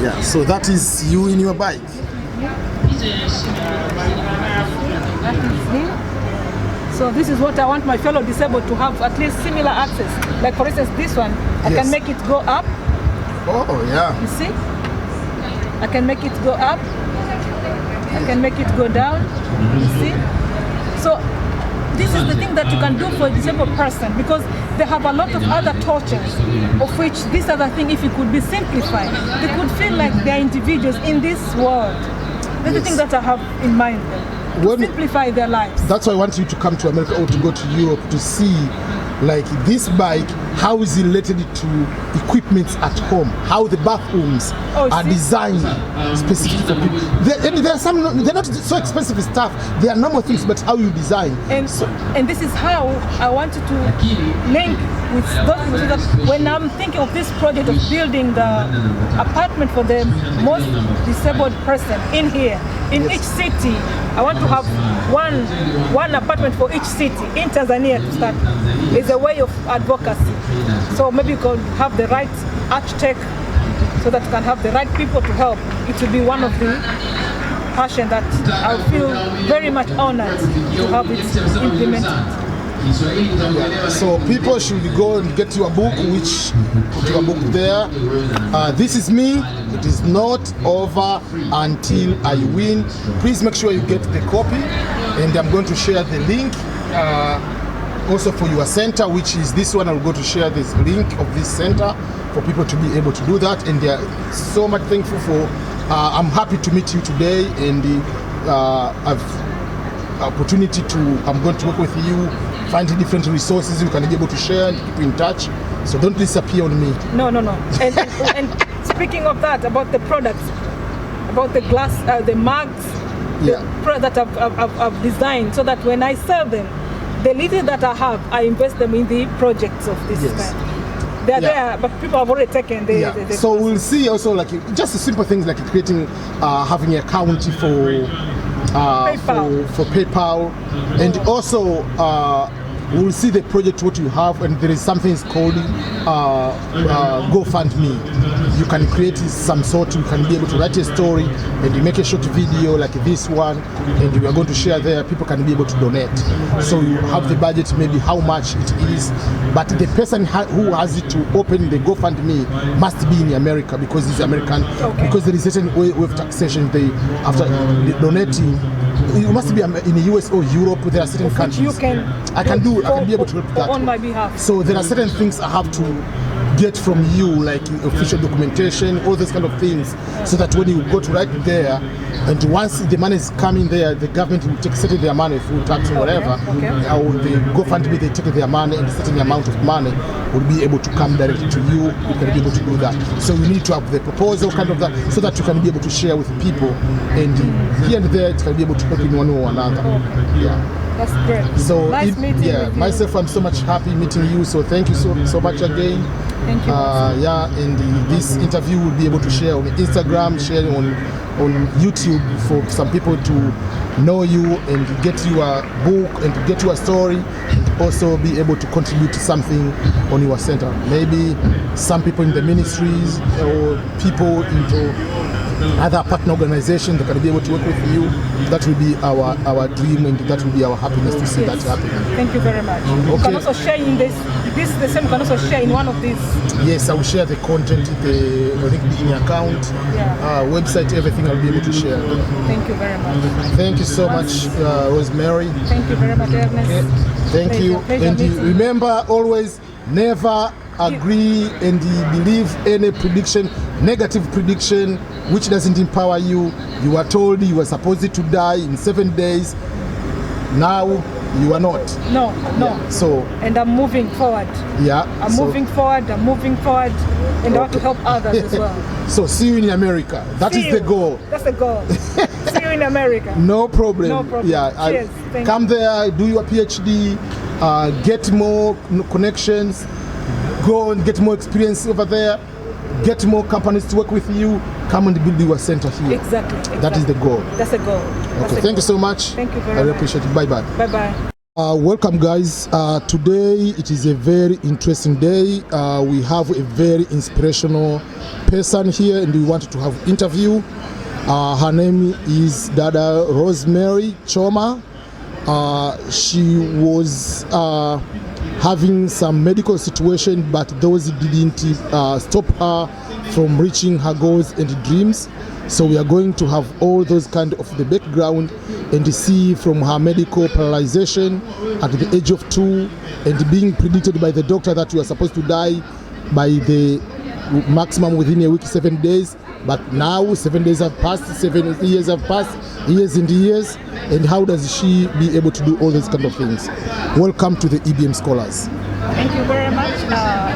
Yeah, so that is you in your bike. That is me. So this is what I want my fellow disabled to have, at least similar access. Like for instance, this one, I can make it go up. Oh, yeah. You see? I can make it go up. I can make it go down. You see? So this is the thing that you can do for a disabled person, because they have a lot of other tortures, of which this other thing, if it could be simplified, they could feel like they're individuals in this world. That's the thing that I have in mind. Simplify their lives. That's why I want you to come to America or to go to Europe to see, like, this bike, how is it related to equipment at home, how the bathrooms are designed specifically for people. There are some, they're not so expensive stuff, they are normal things, but how you design. And this is how I wanted to link with those people, so that when I'm thinking of this project of building the apartment for the most disabled person in here, in each city, I want to have one apartment for each city in Tanzania to start. It's a way of advocacy. So maybe you could have the right architect, so that you can have the right people to help. It will be one of the passion that I feel very much honored to have it implemented. So people should go and get your book, which put your book there. This is me. It is not over until I win. Please make sure you get the copy, and I'm going to share the link also for your center, which is this one. I'll go to share this link of this center for people to be able to do that, and they are so much thankful for. I'm happy to meet you today, and I've opportunity to. I'm going to work with you, find different resources you can be able to share and keep in touch. So don't disappear on me. No. And speaking of that, about the products, about the glass, the mugs, the products that I've designed, so that when I sell them, the little that I have, I invest them in the projects of this kind. They're there, but people have already taken the so we'll see also, like, just the simple things like creating, having an account for PayPal, and also we'll see the project what you have, and there is something called GoFundMe. You can create some sort, you can be able to write a story and you make a short video like this one, and we are going to share there. People can be able to donate. So you have the budget, maybe how much it is, but the person who has it to open the GoFundMe must be in America, because it's American, because there is a certain way of taxation. After donating, you must be in the US or Europe. There are certain countries I can be able to help that on my behalf. So there are certain things I have to get from you, like official documentation, all those kind of things, so that when you go to right there, and once the money is coming there, the government will take certain their money through tax or whatever, or they GoFundMe, they take their money, and a certain amount of money will be able to come directly to you. You can be able to do that. So you need to have the proposal kind of that, so that you can be able to share with people, and here and there it can be able to help in one way or another. That's great. So nice meeting with you. Myself, I'm so much happy meeting you. So thank you so much again. Thank you. And this interview will be able to share on Instagram, share on YouTube for some people to know you and get your book and to get your story, and also be able to contribute to something on your center. Maybe some people in the ministries or people into other partner organizations that can be able to work with you. That will be our dream, and that will be our happiness to see that happen. Thank you very much. You can also share in the same can also share in one of these. Yes, I will share the content, the LinkedIn account, website, everything I'll be able to share. Thank you very much. Thank you so much, Rosemary. Thank you very much, Ernest. Thank you. And remember, always never agree and believe any prediction, negative prediction, which doesn't empower you. You are told you were supposed to die in 7 days. Now you are not. No. So. And I'm moving forward. I'm moving forward, and I want to help others as well. So see you in America. That is the goal. That's the goal. See you in America. No problem. No problem. Cheers. Come there, do your PhD, get more connections, go and get more experience over there, get more companies to work with you, come and build your center here. Exactly. That is the goal. That's the goal. Okay, thank you so much. Thank you very much. I really appreciate it. Bye-bye. Bye-bye. Welcome guys. Today it is a very interesting day. We have a very inspirational person here and we wanted to have interview. Her name is Dada Rosemary Chuma. She was having some medical situation, but those didn't stop her from reaching her goals and dreams. So we are going to have all those kind of the background and see from her medical paralyzation at the age of 2 and being predicted by the doctor that you are supposed to die by the maximum within a week, 7 days. But now 7 days have passed, 7 years have passed, years and years. And how does she be able to do all those kind of things? Welcome to the EBM Scholars. Thank you very much,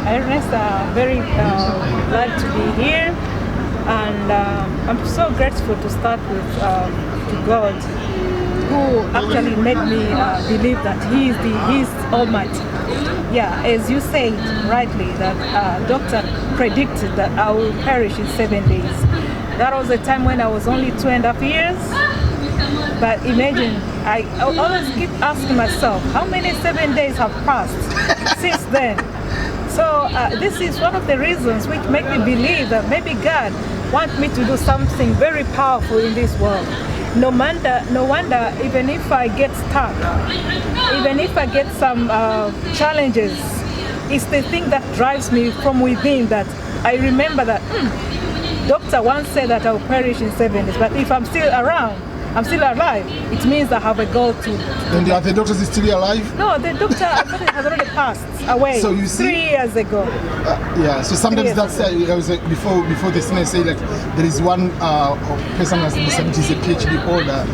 Ernest. Very glad to be here. And I'm so grateful to start with to God, who actually made me believe that He is Almighty. Yeah, as you said rightly, that doctor predicted that I will perish in 7 days. That was a time when I was only 2.5 years. But imagine, I always keep asking myself, how many 7 days have passed since then? So this is one of the reasons which make me believe that maybe God wants me to do something very powerful in this world. No wonder, even if I get stuck, even if I get some challenges, it's the thing that drives me from within, that I remember that doctor once said that I'll perish in 7 days, but if I'm still around, I'm still alive, it means I have a goal to. And are the doctors still alive? No, the doctor has already passed away. So you see, 3 years ago. Yeah, so sometimes that's before the senior say that there is one person has disabilities, a PhD holder.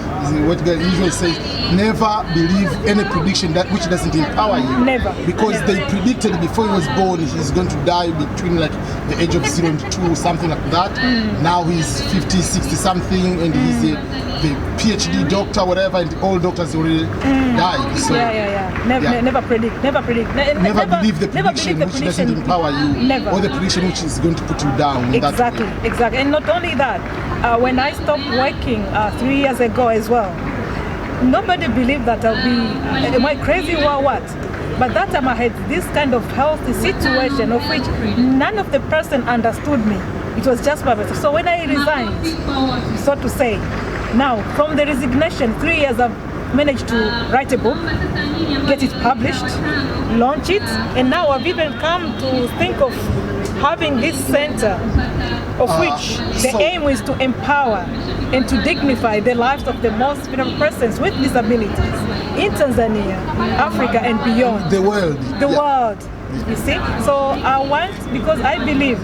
What God usually says, never believe any prediction that which doesn't empower you. Never. Because they predicted before he was born he's going to die between like the age of 0 and 2, something like that. Now he's 50, 60 something, and he's the PhD doctor, whatever, and all doctors already died. So never predict. Never believe the prediction which doesn't empower you. Never. Or the prediction which is going to put you down. Exactly. And not only that, when I stopped working 3 years ago as well, nobody believed that I'll be, am I crazy or what? But that time I had this kind of healthy situation of which none of the person understood me. It was just my myself. So when I resigned, so to say, now from the resignation, 3 years I've managed to write a book, get it published, launch it, and now I've even come to think of having this center of which the aim is to empower and to dignify the lives of the most vulnerable persons with disabilities in Tanzania, Africa and beyond. The world. The world, you see? So I want, because I believe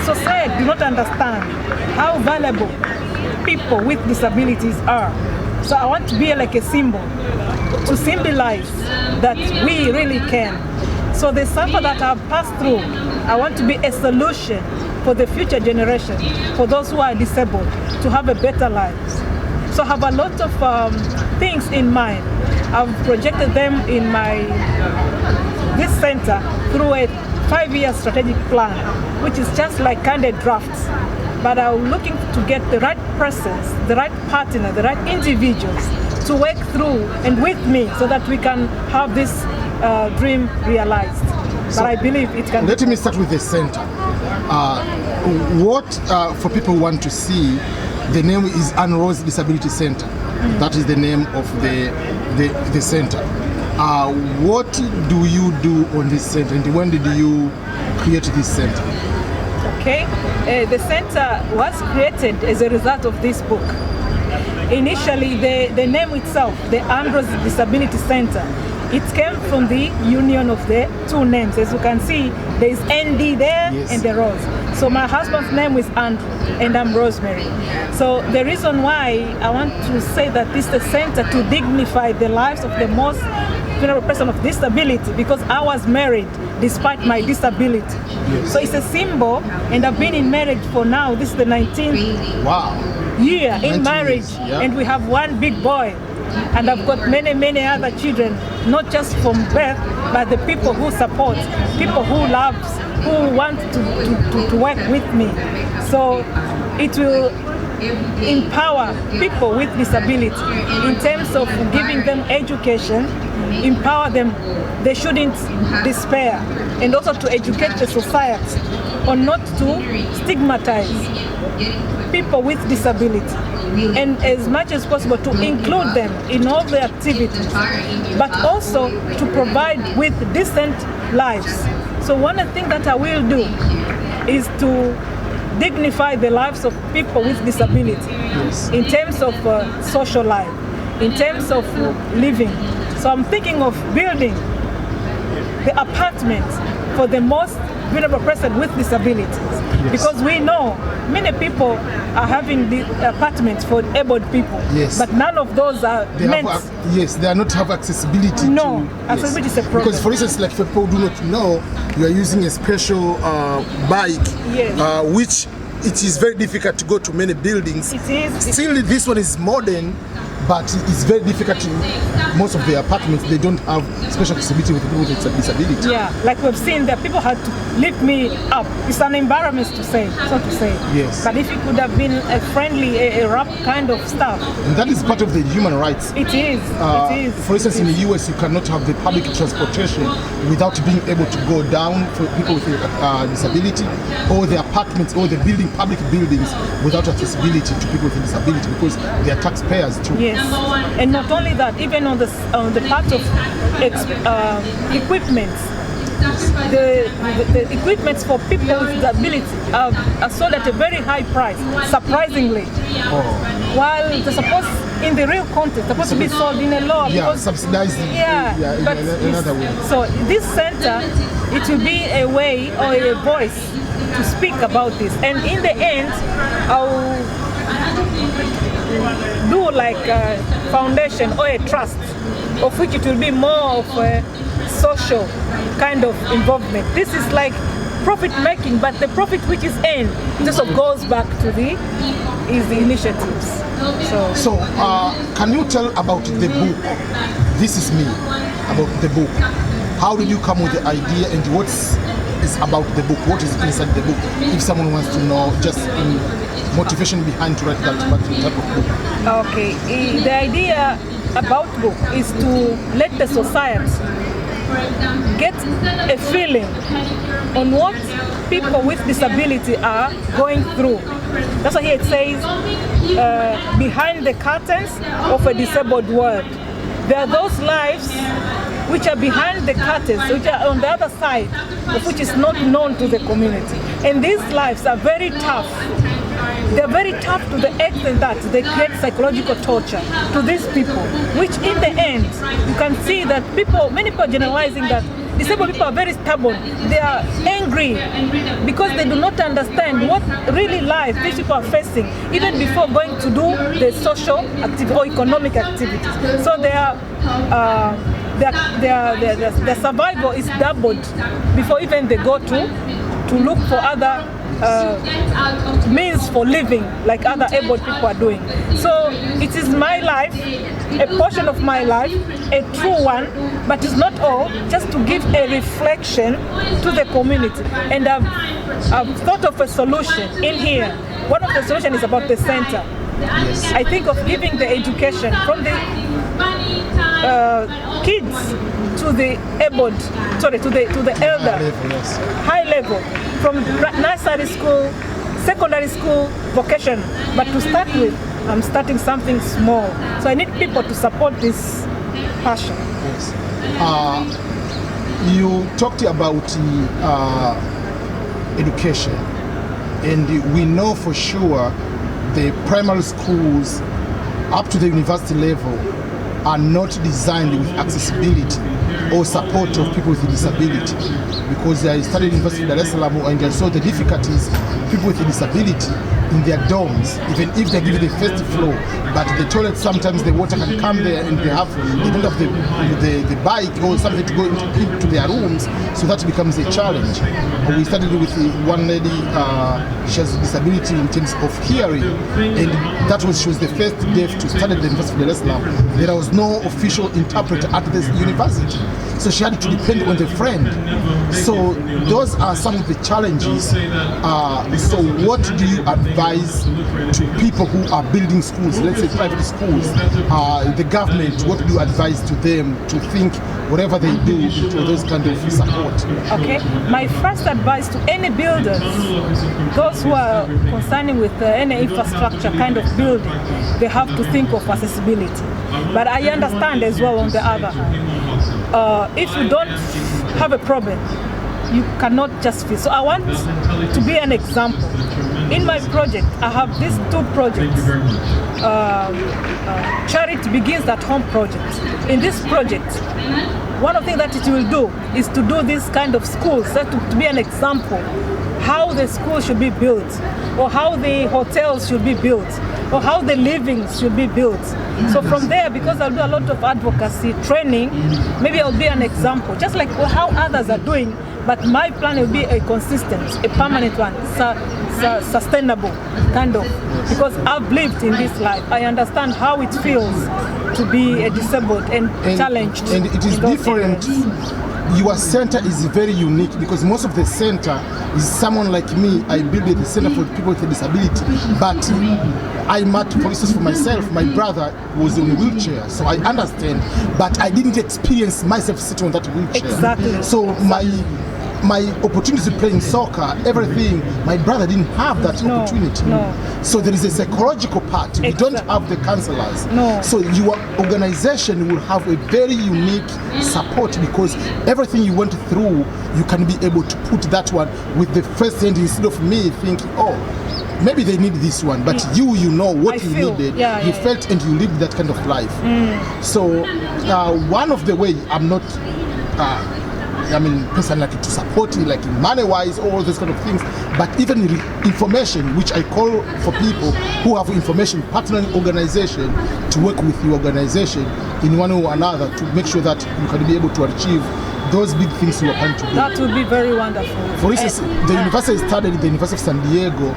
society do not understand how valuable people with disabilities are. So I want to be like a symbol, to symbolize that we really can. So the suffer that I've passed through, I want to be a solution for the future generation, for those who are disabled, to have a better life. So I have a lot of things in mind. I've projected them in this center through a 5-year strategic plan, which is just like candid drafts. But I'm looking to get the right persons, the right partner, the right individuals to work through and with me so that we can have this dream realized. But I believe it can. Let me start with the center. For people who want to see, the name is Ann Rose Disability Center. That is the name of the center. What do you do on this center, and when did you create this center? Okay, the center was created as a result of this book. Initially, the name itself, the Ann Rose Disability Center, it came from the union of the two names. As you can see, there is ND there and the Rose. So my husband's name is Andrew and I'm Rosemary. So the reason why I want to say that this is a center to dignify the lives of the most vulnerable person of disability, because I was married despite my disability. So it's a symbol, and I've been in marriage for now, this is the 19th year in marriage, and we have one big boy. And I've got many other children, not just from birth, but the people who support, people who love, who want to work with me. So it will empower people with disability in terms of giving them education, empower them. They shouldn't despair, and also to educate the society on not to stigmatize people with disability, and as much as possible to include them in all the activities, but also to provide with decent lives. So one of the things that I will do is to dignify the lives of people with disability in terms of social life, in terms of living. So I'm thinking of building the apartments for the most vulnerable person with disabilities, because we know many people are having the apartments for abled people, but none of those are meant. They are not have accessibility. No, accessibility is a problem. Because, for instance, like for people who do not know, you are using a special bike, which it is very difficult to go to many buildings. It is. Still, this one is modern, but it's very difficult to, most of the apartments, they don't have special accessibility with people with disability. Yeah, like we've seen that people had to lift me up. It's an embarrassment to say, so to say. Yes. But if it could have been a friendly, a rap kind of stuff. And that is part of the human rights. It is, it is. For instance, in the US, you cannot have the public transportation without being able to go down for people with disability, or the apartments, or the public buildings without accessibility to people with disability, because they are taxpayers too. Yes. And not only that, even on the part of equipment, the equipments for people with disability are sold at a very high price, surprisingly. While they're supposed, in the real context, supposed to be sold in a lower, subsidized. But in another way. So this center, it will be a way or a voice to speak about this, and in the end, I'll do like a foundation or a trust, of which it will be more of a social kind of involvement. This is like profit making, but the profit which is earned just goes back to the initiatives. So can you tell about the book? This is me, about the book. How did you come with the idea, and what's is about the book? What is inside the book? If someone wants to know just motivation behind to write that type of book. Okay, the idea about book is to let the society get a feeling on what people with disability are going through. That's why here it says, behind the curtains of a disabled world. There are those lives which are behind the curtains, which are on the other side, of which is not known to the community. And these lives are very tough. They're very tough to the extent that they create psychological torture to these people, which in the end, you can see that many people are generalizing that disabled people are very stubborn. They are angry because they do not understand what really life these people are facing, even before going to do the social activity or economic activities. So their survival is doubled before even they go to look for other means for living, like other able people are doing. So it is my life, a portion of my life, a true one, but it's not all, just to give a reflection to the community. And I've thought of a solution in here. One of the solutions is about the center. I think of giving the education from the kids to the abled, to the elder, high level, from nursery school, secondary school, vocation. But to start with, I'm starting something small. So I need people to support this passion. Yes. You talked about education, and we know for sure the primary schools up to the university level are not designed with accessibility or support of people with disability, because I studied in University of Dar es Salaam and I saw the difficulties people with disability in their dorms, even if they give the first floor, but the toilet, sometimes the water can come there and they don't have the bike or something to go into their rooms, so that becomes a challenge. We studied with one lady, she has a disability in terms of hearing, and she was the first deaf to study at the University of Dar es Salaam. There was no official interpreter at this university, so she had to depend on the friend. So those are some of the challenges. So what do you advise advise to people who are building schools, let's say private schools, the government, what do you advise to them to think whatever they do into those kind of support? Okay, my first advice to any builders, those who are concerning with any infrastructure kind of building, they have to think of accessibility. But I understand as well on the other hand, if you don't have a problem, you cannot just feel. So I want to be an example. In my project, I have these 2 projects. Charity Begins at Home project. In this project, one of the things that it will do is to do this kind of schools, to be an example, how the school should be built, or how the hotels should be built, or how the livings should be built. So from there, because I'll do a lot of advocacy training, maybe I'll be an example, just like how others are doing, but my plan will be a consistent, a permanent one, sustainable kind of, because I've lived in this life. I understand how it feels to be disabled and challenged. And it is different. Your center is very unique because most of the center is someone like me. I build the center for people with a disability, but I met, for instance, for myself, my brother was in a wheelchair, so I understand, but I didn't experience myself sitting on that wheelchair. Exactly. So my opportunity to play in soccer, everything, my brother didn't have that opportunity. No. So there is a psychological part. We don't have the counselors. No. So your organization will have a very unique support because everything you went through, you can be able to put that one with the first hand instead of me thinking, oh, maybe they need this one, but you know what you needed. You felt and you lived that kind of life. So one of the way I'm not person like to support you, like money-wise, all those kind of things, but even information, which I call for people who have information partnering organization to work with the organization in one or another to make sure that you can be able to achieve those big things you are trying to do. That would be very wonderful. For instance, the university started, the University of San Diego,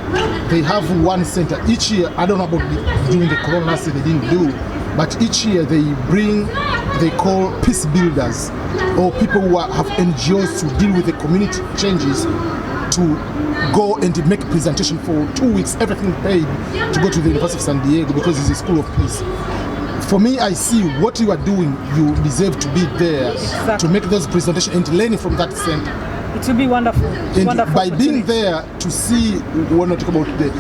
they have one center each year. I don't know about during the corona last year they didn't do, but each year they call peace builders or people who have NGOs to deal with the community changes to go and make a presentation for 2 weeks, everything paid, to go to the University of San Diego because it's a school of peace. For me, I see what you are doing, you deserve to be there to make those presentations and learning from that center. It will be wonderful. And wonderful by being there to see, we want to talk about the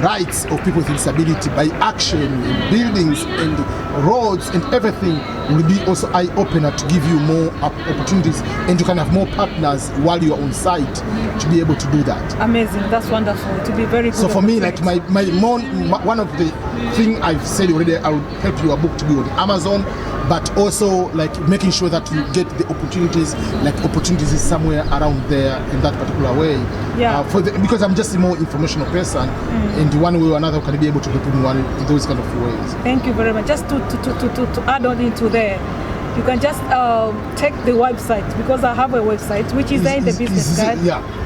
rights of people with disability by action in buildings and roads and everything will be also eye-opener to give you more opportunities and you can have more partners while you are on site to be able to do that. Amazing, that's wonderful. To be very good. So for me, like one of the things I've said already, I would help your book to be on Amazon, but also like making sure that you get the opportunities, like opportunities is somewhere around there in that particular way. Yeah. Because I'm just a more informational person, and one way or another can be able to help in those kind of ways. Thank you very much. Just to add on into there, you can just take the website, because I have a website which is there in the business card.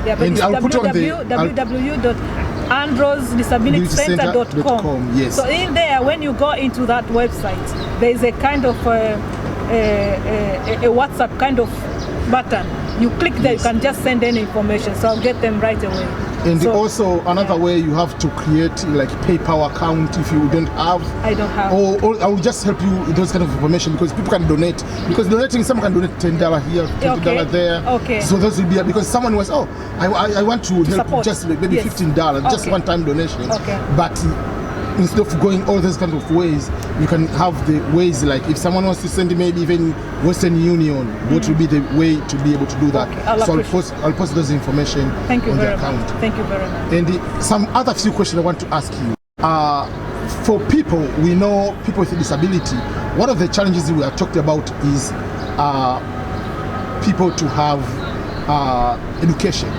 But it's www.androsdisabilitycenter.com. Yes. So in there, when you go into that website, there is a kind of a WhatsApp kind of button. You click there, you can just send any information, so I'll get them right away. And also another way, you have to create like PayPal account if you don't have. I don't have. Or I will just help you with those kind of information because people can donate. Because donating, someone can donate $10 here, $20 there. Okay. So those will be because someone was, I want to help support. Just maybe $15, just one-time donation. Okay. But instead of going all those kind of ways, you can have the ways like if someone wants to send maybe even Western Union, what will be the way to be able to do that? Okay, I'll post those information on the account. Thank you very much. And some other few questions I want to ask you. For people, we know people with disability, one of the challenges we are talking about is people to have education.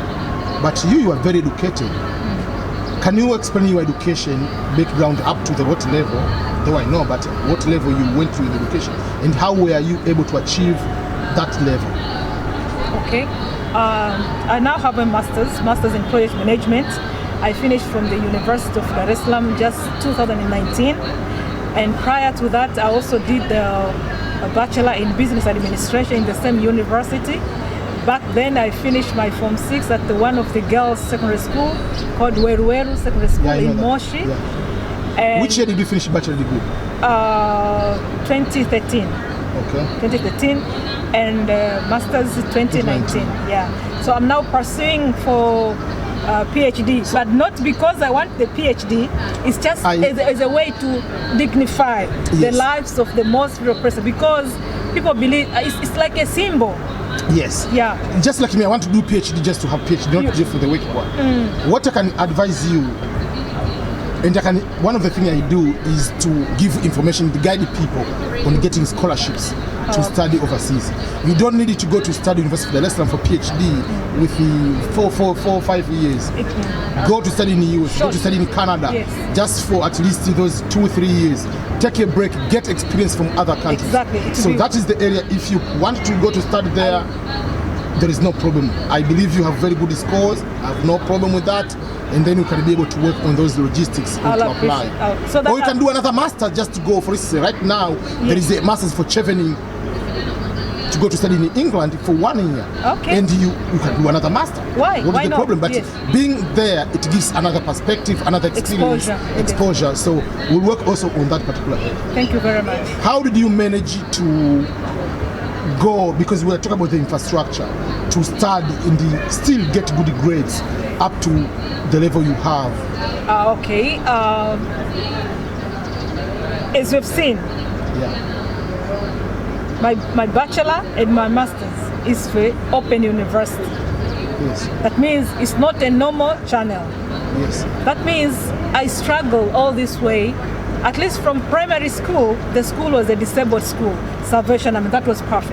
But you are very educated. Can you explain your education background up to the what level? Though I know, but what level you went through in education and how were you able to achieve that level? Okay. I now have a master's in project management. I finished from the University of Dar es Salaam just 2019. And prior to that, I also did a bachelor in business administration in the same university. back then I finished my Form 6 at one of the girls' secondary school called Weruweru Secondary School in Moshi. And which year did you finish bachelor degree? 2013. Okay. 2013, and master's 2019. Yeah. So I'm now pursuing for PhD, but not because I want the PhD. It's just as a way to dignify the lives of the most vulnerable person, because people believe it's like a symbol. Yes. Yeah. Just like me, I want to do PhD just to have PhD, not just for the work one. What I can advise you, and one of the things I do is to give information to guide people on getting scholarships to study overseas. You don't need to go to study university less than for PhD with the 4 or 5 years. Go to study in the US, go to study in Canada, just for at least those 2 or 3 years. Take a break, get experience from other countries. Exactly. So that is the area. If you want to go to study there, there is no problem. I believe you have very good scores. I have no problem with that. And then you can be able to work on those logistics to apply. Or you can do another master just to go. For instance, right now, there is a master's for chevening to go to study in England for 1 year. Okay. And you can do another master. Why? What is the problem? But being there, it gives another perspective, another experience. Exposure. So we'll work also on that particular area. Thank you very much. How did you manage to go, because we are talking about the infrastructure, to study and still get good grades up to the level you have? As we've seen, my bachelor and my master's is for Open University. Yes. That means it's not a normal channel. Yes. That means I struggle all this way. At least from primary school, the school was a disabled school, Salvation. I mean, that was perfect.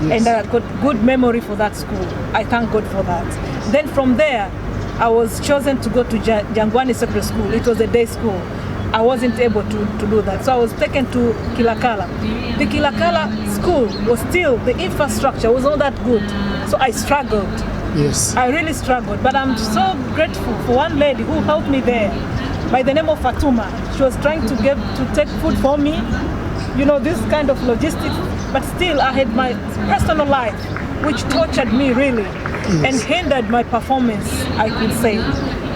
Yes. And I got good memory for that school. I thank God for that. Then from there, I was chosen to go to Jangwani Secondary School. It was a day school. I wasn't able to do that. So I was taken to Kilakala. The Kilakala school was still, the infrastructure was not that good. So I struggled. Yes. I really struggled. But I'm so grateful for one lady who helped me there by the name of Fatuma. She was trying to take food for me, you know, this kind of logistics. But still, I had my personal life, which tortured me really, and hindered my performance, I could say.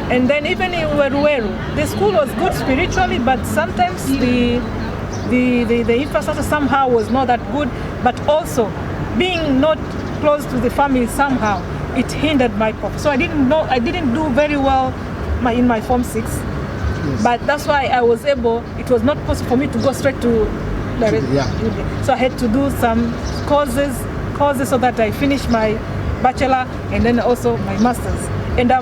And then even in Weruweru, the school was good spiritually, but sometimes the infrastructure somehow was not that good. But also, being not close to the family somehow, it hindered my performance. So I didn't do very well in my Form 6. Yes. But that's why I was able. It was not possible for me to go straight to. So I had to do some courses so that I finished my bachelor and then also my master's. And I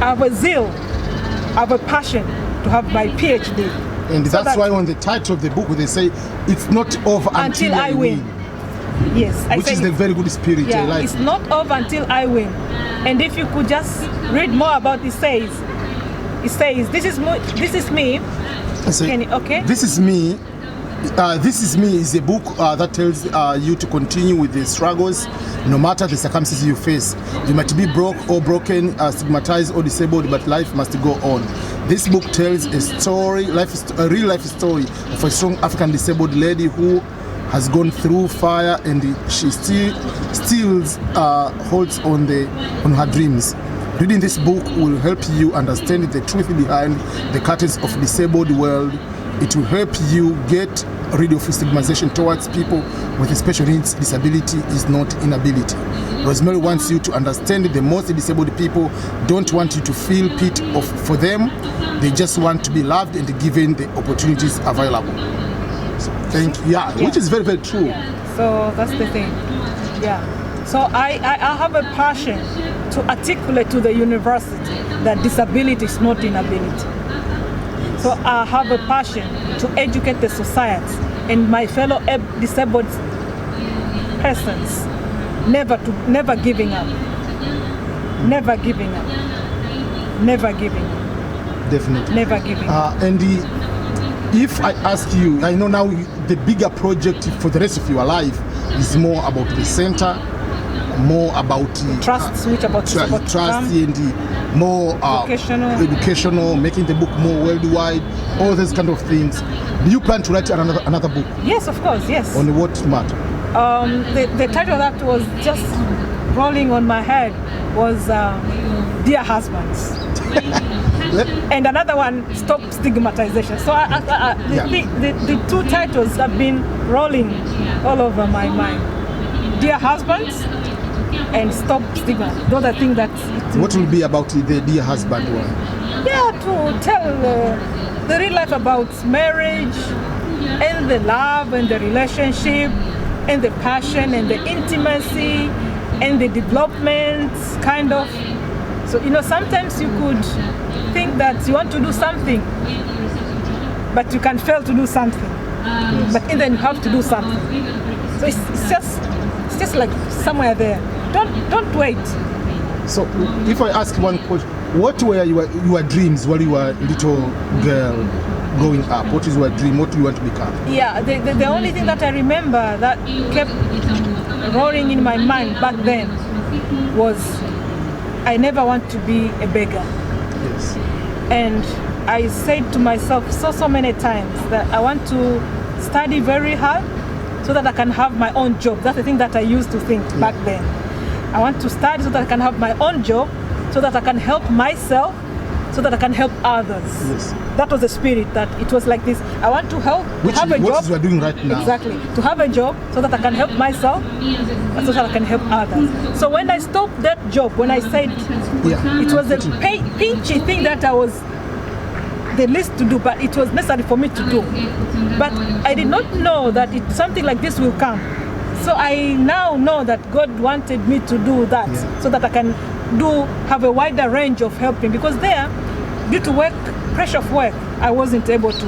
have a zeal, I have a passion to have my PhD. And so that's why on the title of the book they say it's not over until I win. Yes, which is a very good spirit. Yeah, I like it's not over until I win. And if you could just read more about it, it says this is me. Okay. This is me. This is me is a book that tells you to continue with the struggles, no matter the circumstances you face. You might be broke or broken, stigmatized or disabled, but life must go on. This book tells a story, a real life story of a strong African disabled lady who has gone through fire and she still holds on her dreams. Reading this book will help you understand the truth behind the curtains of disabled world. It will help you get rid of stigmatization towards people with special needs. Disability is not inability. Rosemary wants you to understand that most disabled people don't want you to feel pity for them. They just want to be loved and given the opportunities available. So, thank you. Yeah, which is very, very true. Yeah. So that's the thing. Yeah. So I have a passion to articulate to the university that disability is not inability. So I have a passion to educate the society and my fellow disabled persons, never giving up, never giving up, never giving up. Definitely. Never giving up. And if I ask you, I know now the bigger project for the rest of your life is more about the center, more about trust, and more educational, making the book more worldwide, all those kind of things. Do you plan to write another book? Yes, of course, yes. On what matter? The title that was just rolling on my head was Dear Husbands. And another one, Stop Stigmatization. So the two titles have been rolling all over my mind. Dear Husbands and Stop Stigma. Those are things that... What will be about the Dear Husband one? Yeah, to tell the real life about marriage and the love and the relationship and the passion and the intimacy and the development, kind of. So, sometimes you could think that you want to do something, but you can fail to do something. Yes. But then you have to do something. So it's just like somewhere there. Don't wait. So if I ask one question, what were your dreams while you were a little girl growing up? What is your dream? What do you want to become? Yeah, the only thing that I remember that kept roaring in my mind back then was I never want to be a beggar. Yes. And I said to myself so many times that I want to study very hard so that I can have my own job. That's the thing that I used to think back then. I want to study so that I can have my own job, so that I can help myself, so that I can help others. Yes. That was the spirit, that it was like this. I want to help, to have a job. What you are doing right now. Exactly. To have a job so that I can help myself, so that I can help others. So when I stopped that job, when I said it was a pinchy thing that I was the least to do, but it was necessary for me to do. But I did not know that something like this will come. So I now know that God wanted me to do that, so that I can have a wider range of helping, because there, due to pressure of work, I wasn't able to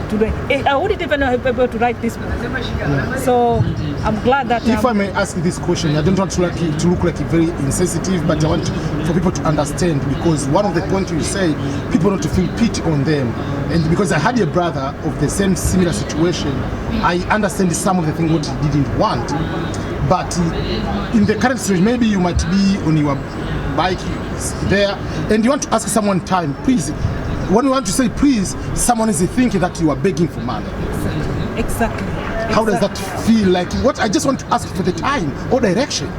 do it. I wouldn't even be able to write this book. So I'm glad that... If I may ask this question, I don't want to look like very insensitive, but I want for people to understand, because one of the points you say, people want to feel pity on them. And because I had a brother of the same similar situation, I understand some of the things what he didn't want. But in the current situation, maybe you might be on your bike there, and you want to ask someone time, please. When you want to say please, someone is thinking that you are begging for money. Exactly. How does that feel like? What I just want to ask for the time or direction.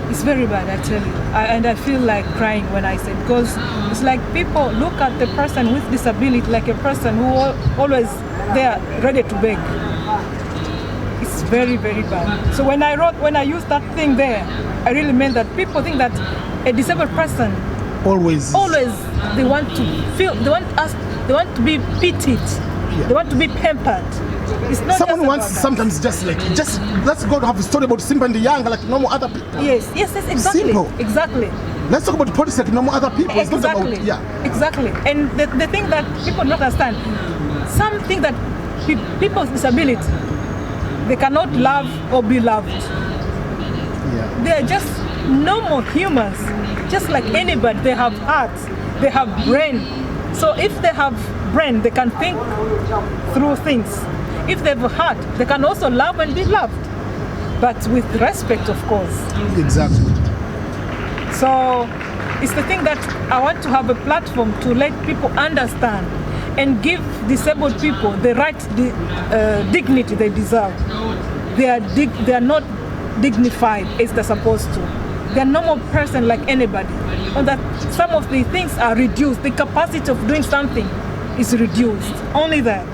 It's very bad, I tell you. And I feel like crying when I say it, because it's like people look at the person with disability like a person who always there ready to beg. It's very, very bad. So when I used that thing there, I really meant that people think that a disabled person always they want to be pitied, they want to be pampered. It's not someone wants sometimes just let's go to have a story about Simba and the Young like normal other people. Yes, exactly. Simple. Exactly. Let's talk about politics like normal other people. Exactly. It's not about, Exactly. And the thing that people don't understand, something that people with disability, they cannot love or be loved. Yeah. They are just normal humans, just like anybody. They have hearts, they have brain. So if they have brain, they can think through things. If they have a heart, they can also love and be loved, but with respect, of course. Exactly. So it's the thing that I want to have a platform to let people understand and give disabled people the right dignity they deserve. They are not dignified as they're supposed to. They're a normal person like anybody. And that some of the things are reduced. The capacity of doing something is reduced. Only that.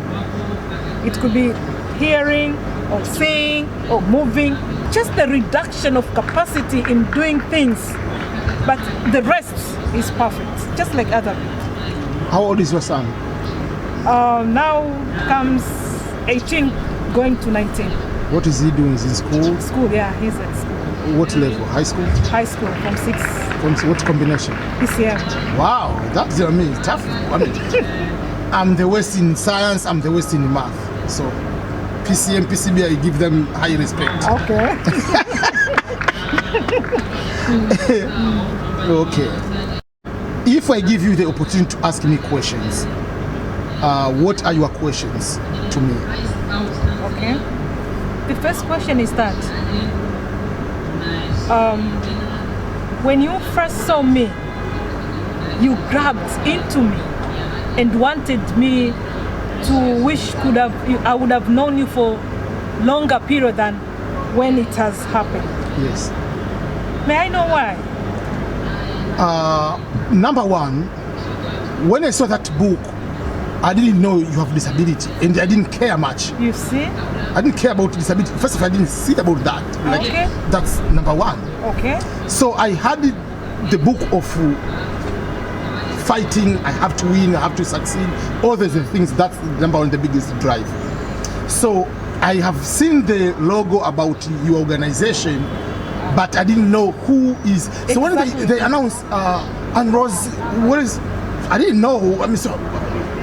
It could be hearing or seeing or moving. Just the reduction of capacity in doing things. But the rest is perfect, just like other people. How old is your son? Now comes 18, going to 19. What is he doing? Is he in school? School, yeah, he's at school. What level? High school? High school, from 6. From what combination? PCM. Wow, that's tough. I mean, I'm the worst in science, I'm the worst in math. So PCM, PCB, I give them high respect. Okay. Okay. If I give you the opportunity to ask me questions, what are your questions to me? Okay. The first question is that when you first saw me, you grabbed into me and wanted me to I would have known you for longer period than when it has happened. Yes. May I know why? Number one, when I saw that book, I didn't know you have disability, and I didn't care much. You see? I didn't care about disability. First of all, I didn't see about that. Like, okay. That's number one. Okay. So I had the book of fighting. I have to win. I have to succeed. All those things. That's number one, the biggest drive. So I have seen the logo about your organization, but I didn't know who is. Exactly. So when they announced and Rose, what is? I didn't know. I mean, so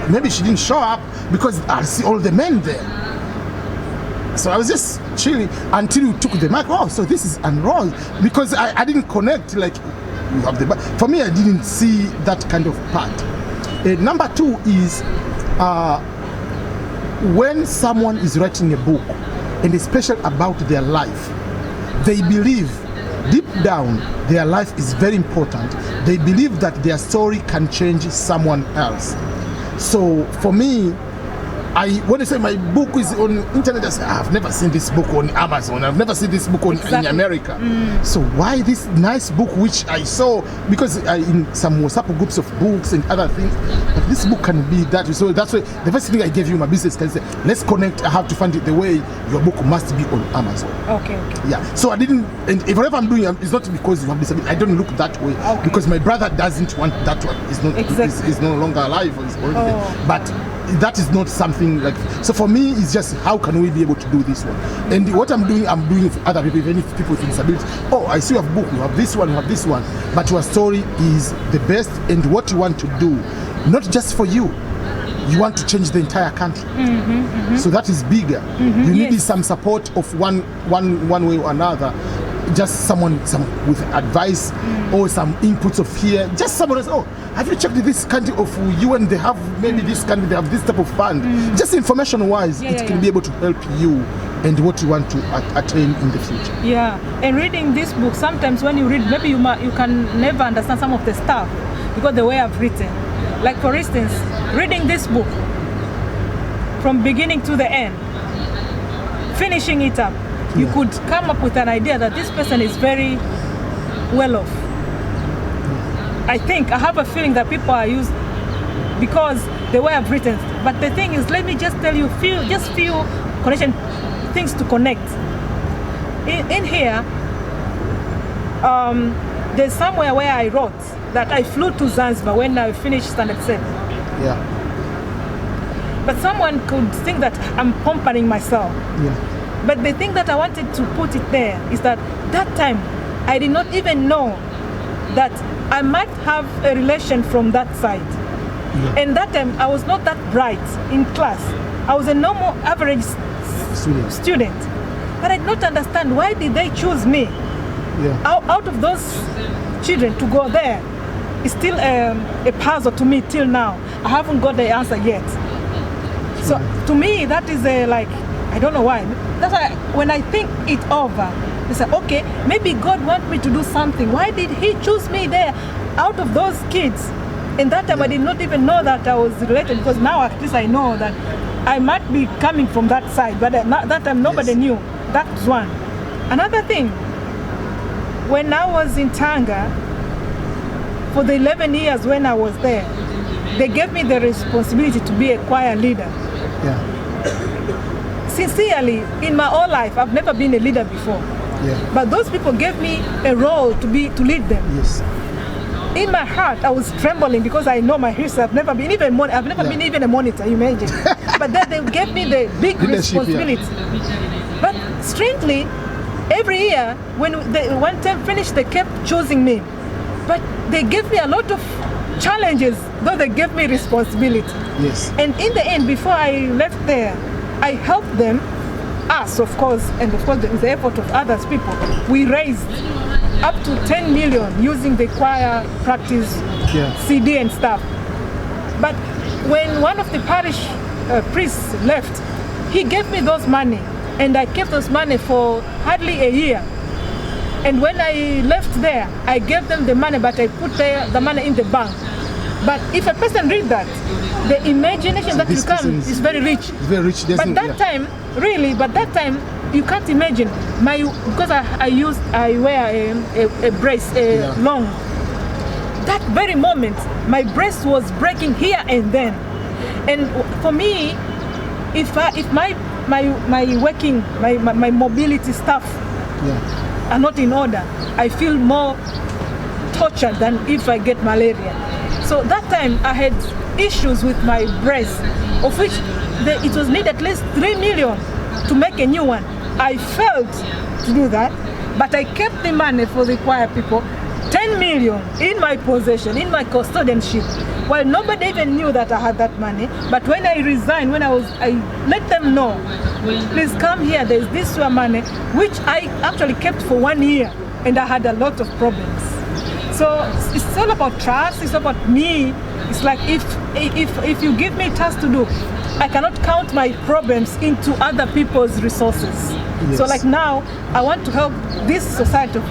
maybe she didn't show up because I see all the men there. So I was just chilling until you took the mic. Oh, so this is Anne Rose, because I didn't connect. Like, you have the. For me, I didn't see that kind of part. Number two is when someone is writing a book, and especially about their life, they believe deep down their life is very important. They believe that their story can change someone else. So for me, when I say my book is on internet, I say, I've never seen this book on Amazon. I've never seen this book in America. So why this nice book which I saw, because in some WhatsApp groups of books and other things, but this book can be that. So that's why the first thing I gave you my business can say, let's connect. I have to find it the way your book must be on Amazon. Okay. Yeah. So I didn't, and whatever I'm doing, it's not because you have disability. I don't look that way because my brother doesn't want that one. He's not. He's no longer alive. Or he's already but that is not something like. So for me, it's just how can we be able to do this one? And what I'm doing for other people, even if people with disabilities. Oh, I see you have a book. You have this one. You have this one. But your story is the best, and what you want to do, not just for you. You want to change the entire country. So that is bigger. You need some support of one way or another. Just someone with advice or some inputs of here. Just someone else. Oh, have you checked this country of UN? They have maybe this country. They have this type of fund. Just information-wise, it can be able to help you and what you want to attain in the future. Yeah, and reading this book, sometimes when you read, maybe you can never understand some of the stuff because the way I've written. Like for instance, reading this book from beginning to the end, finishing it up, you could come up with an idea that this person is very well off. I think, I have a feeling that people are used because the way I've written. But the thing is, let me just tell you few connection things to connect. In here, there's somewhere where I wrote that I flew to Zanzibar when I finished Standard 7. Yeah. But someone could think that I'm pampering myself. Yeah. But the thing that I wanted to put it there is that time I did not even know that I might have a relation from that side. Yeah. And that time I was not that bright in class. I was a normal average student. But I did not understand why did they choose me. Yeah. Out of those children to go there is still a puzzle to me till now. I haven't got the answer yet. So to me that is I don't know why. That's why when I think it over, I say, okay, maybe God wants me to do something. Why did He choose me there out of those kids? And that time I did not even know that I was related, because now at least I know that I might be coming from that side. But that time nobody knew. That was one. Another thing, when I was in Tanga, for the 11 years when I was there, they gave me the responsibility to be a choir leader. Yeah. Sincerely, in my whole life, I've never been a leader before. Yeah. But those people gave me a role to lead them. Yes. In my heart, I was trembling because I know my history. I've never been even a monitor. You imagine. But then they gave me the big responsibility. Yeah. But strangely, every year when one term finished, they kept choosing me. But they gave me a lot of challenges, though they gave me responsibility. Yes. And in the end, before I left there, I helped them, us of course, and of course with the effort of others people. We raised up to 10 million using the choir practice CD and stuff. But when one of the parish priests left, he gave me those money, and I kept those money for hardly a year. And when I left there, I gave them the money, but I put the money in the bank. But if a person reads that, the imagination that will come is very rich. Very rich. But that time, you can't imagine because I wear a brace, long. That very moment, my brace was breaking here and then, and for me, if my working, my mobility stuff are not in order, I feel more tortured than if I get malaria. So that time I had issues with my brace, of which it was needed at least 3 million to make a new one. I failed to do that, but I kept the money for the choir people, 10 million in my possession, in my custodianship. Well, nobody even knew that I had that money. But when I resigned, I let them know, please come here, there's this your money, which I actually kept for 1 year, and I had a lot of problems. So it's all about trust, it's about me. It's like if you give me tasks to do, I cannot count my problems into other people's resources. Yes. So like now, I want to help this society of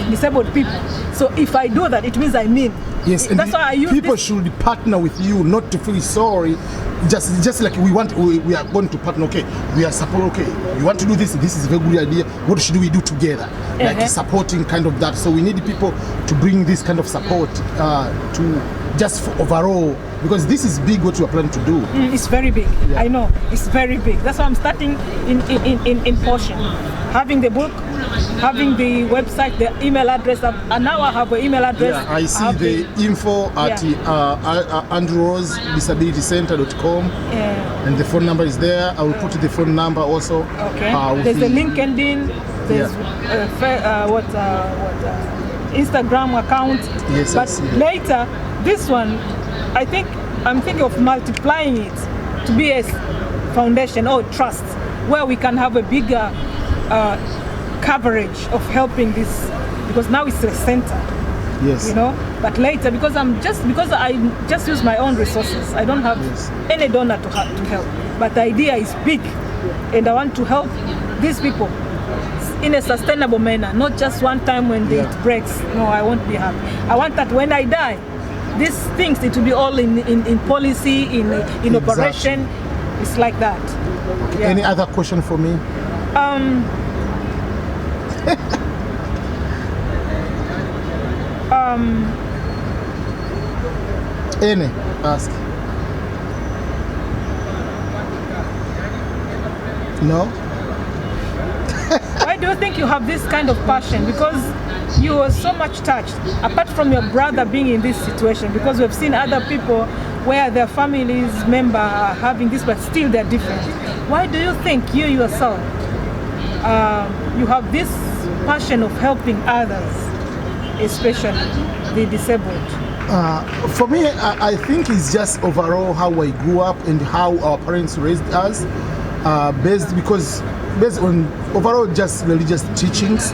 disabled people. So if I do that, it means I mean. Yes, and that's why I use people should partner with you, not to feel sorry. Just like we are going to partner. Okay, we are support. Okay, you want to do this. This is a very good idea. What should we do together? Like supporting kind of that. So we need people to bring this kind of support to just for overall, because this is big what you are planning to do. It's very big. I know it's very big. That's why I'm starting in portion, having the book, having the website, the email address, and now I have an email address. Yeah, I see the info at andrewsdisabilitycenter.com. And the phone number is there. I will put the phone number also. Okay. There's the LinkedIn. There's Instagram account. Yes, but later, this one, I'm thinking of multiplying it to be a foundation or trust, where we can have a bigger coverage of helping this, because now it's a center. Yes. You know, but later, because I just use my own resources, I don't have any donor to help. But the idea is big, and I want to help these people in a sustainable manner, not just one time when it breaks. No, I won't be happy. I want that when I die, these things, it will be all in policy, in operation. It's like that. Yeah. Any other question for me? Any, ask. No? Why do you think you have this kind of passion? Because you were so much touched, apart from your brother being in this situation, because we've seen other people where their families member are having this, but still they're different. Why do you think you yourself, you have this passion of helping others, especially the disabled? For me, I think it's just overall how I grew up and how our parents raised us, based on overall just religious teachings,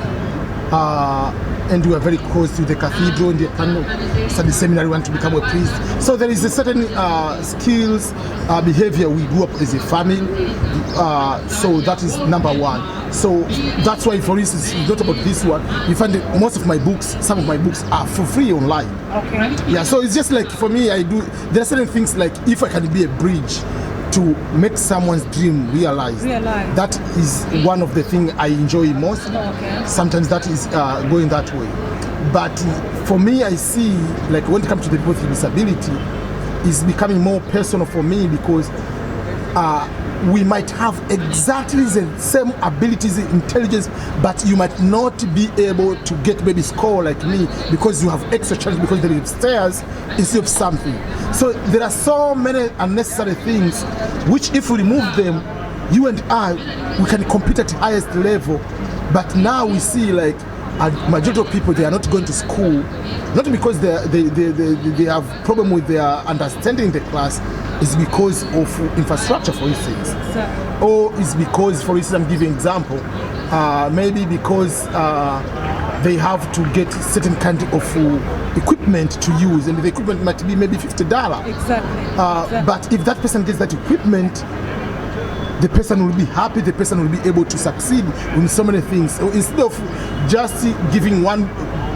and we are very close to the cathedral and the study seminary, want to become a priest. So there is a certain skills, behavior we grew up as a family. So that is number one. So that's why, for instance, it's not about this one. You find that most of my books, some of my books are for free online. Okay. Yeah, so it's just like, for me, there are certain things like, if I can be a bridge to make someone's dream realized. That is one of the things I enjoy most. Okay. Sometimes that is going that way. But for me, I see, like, when it comes to the people with disability, it's becoming more personal for me, because we might have exactly the same abilities, intelligence, but you might not be able to get maybe score like me, because you have extra challenge, because there is stairs instead of something. So there are so many unnecessary things which, if we remove them, you and I, we can compete at the highest level. But now we see, like, a majority of people, they are not going to school, not because they have problem with their understanding the class. It's because of infrastructure, for instance, or it's because, for instance, I'm giving an example, maybe because they have to get certain kind of equipment to use, and the equipment might be maybe $50. Exactly. But if that person gets that equipment, the person will be happy, the person will be able to succeed in so many things. So instead of just giving one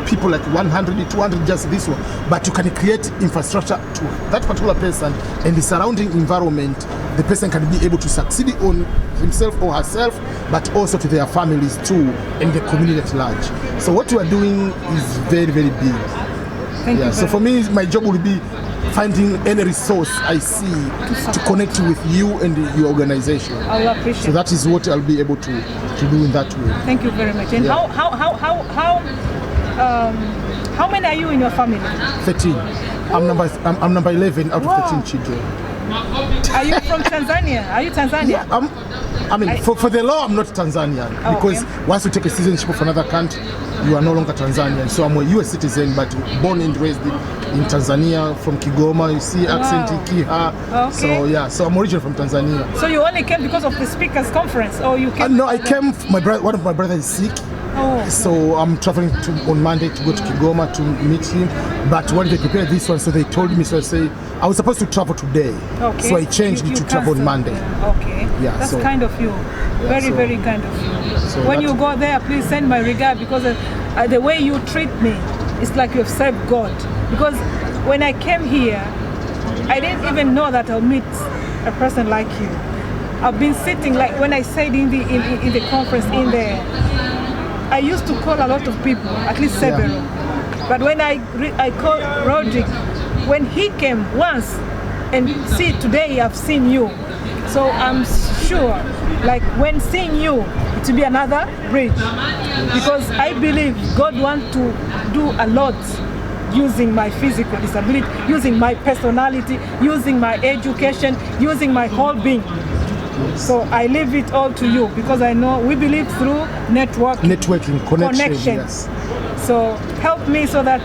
people like 100, 200, just this one. But you can create infrastructure to that particular person and the surrounding environment. The person can be able to succeed on himself or herself, but also to their families too, and the community at large. So what you are doing is very, very big. Thank you. So for me, my job will be finding any resource I see to connect with you and your organization. I'll appreciate. So that is what I'll be able to do in that way. Thank you very much. And how many are you in your family? 13. I'm number 11 out of 13 children. Are you from Tanzania? Are you Tanzania? Yeah, I mean, for the law, I'm not Tanzanian, because once you take a citizenship of another country, you are no longer Tanzanian. So I'm a US citizen, but born and raised in Tanzania, from Kigoma. You see accent, Kiha. Okay. So yeah, so I'm originally from Tanzania. So you only came because of the speakers conference, or you came? No, I came. One of my brothers is sick. Oh. So I'm traveling on Monday to go to Kigoma to meet him. But when they prepared this one, so they told me, so I was supposed to travel today. Okay. So I changed it to travel on Monday. Okay. Yeah, that's kind of you. Very kind of you. So when you go there, please send my regard, because the way you treat me, it's like you've served God. Because when I came here, I didn't even know that I'll meet a person like you. I've been sitting, like when I said in the conference in there, I used to call a lot of people, at least several. Yeah. But when I called Roderick, when he came once, and see, today I've seen you. So I'm sure, like when seeing you, it will be another bridge. Because I believe God wants to do a lot using my physical disability, using my personality, using my education, using my whole being. So I leave it all to you, because I know we believe through networking, connection. Yes. So help me so that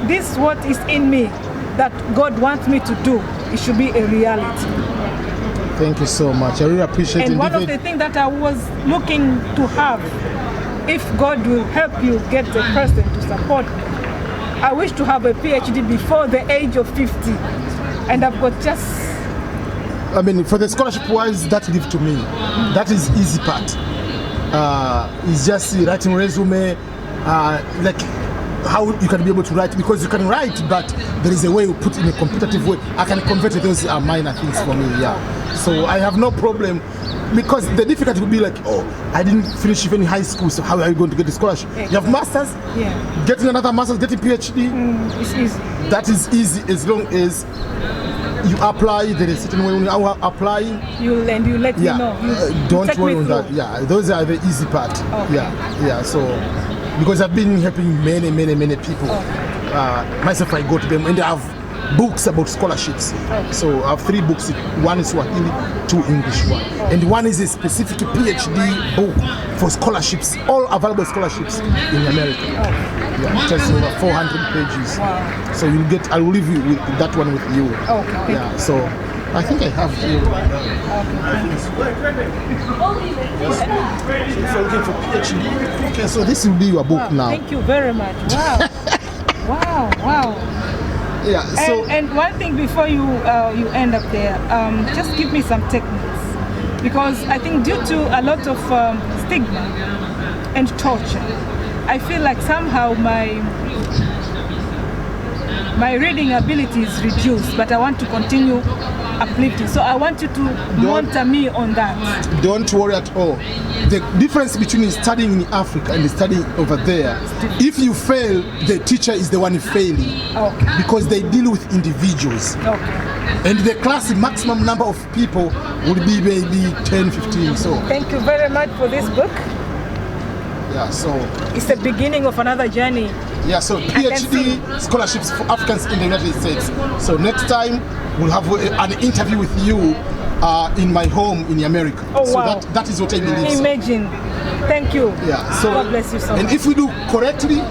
this what is in me that God wants me to do, it should be a reality. Thank you so much. I really appreciate it. And one of the things that I was looking to have, if God will help you get a person to support me, I wish to have a PhD before the age of 50. And I've got just... I mean, for the scholarship wise, that leave to me. That is easy part. It's just writing resume, like how you can be able to write, because you can write, but there is a way you put in a competitive way. I can convert it. Those are minor things for me, yeah. So I have no problem, because the difficulty would be like, oh, I didn't finish even high school, so how are you going to get the scholarship? Exactly. You have masters, getting another master's, getting PhD. It's easy. That is easy as long as you apply. There is a certain way when you apply. You let me know. Don't worry on that. Yeah, those are the easy part. Okay. Yeah. So, because I've been helping many people. Myself, I go to them, and they have books about scholarships. So I have 3 books. One is Swahili, 2 English one, and one is a specific PhD book for scholarships, all available scholarships in America. Yeah, it has over 400 pages. Wow. So you'll get. I will leave you with that one with you. Okay. Yeah. So I think I have here. If you're looking for PhD, okay. So this will be your book now. Thank you very much. Wow. Wow. Yeah. So and one thing before you end up there, just give me some techniques, because I think due to a lot of stigma and torture, I feel like somehow my reading ability is reduced, but I want to continue uplifting. So I want you to monitor me on that. Don't worry at all. The difference between studying in Africa and studying over there, if you fail, the teacher is the one failing. Okay. Because they deal with individuals. Okay. And the class maximum number of people would be maybe 10, 15. So thank you very much for this book. Yeah, so it's the beginning of another journey. Yeah, so PhD scholarships for Africans in the United States. So next time we'll have an interview with you in my home in America. Oh, so wow. that is what I believe. Imagine. Thank you. Yeah. So God bless you so much. And if we do correctly,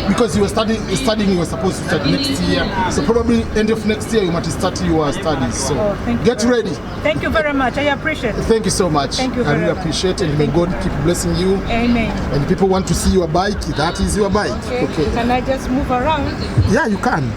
because you were studying, you were supposed to start next year. So probably end of next year you might start your studies. So get ready. Thank you very much. I appreciate it. Than't you so much. Thank you very much. I really appreciate it. And may God keep blessing you. Amen. And people want to see your bike. That is your bike. Okay. Can I just move around? Yeah, you can.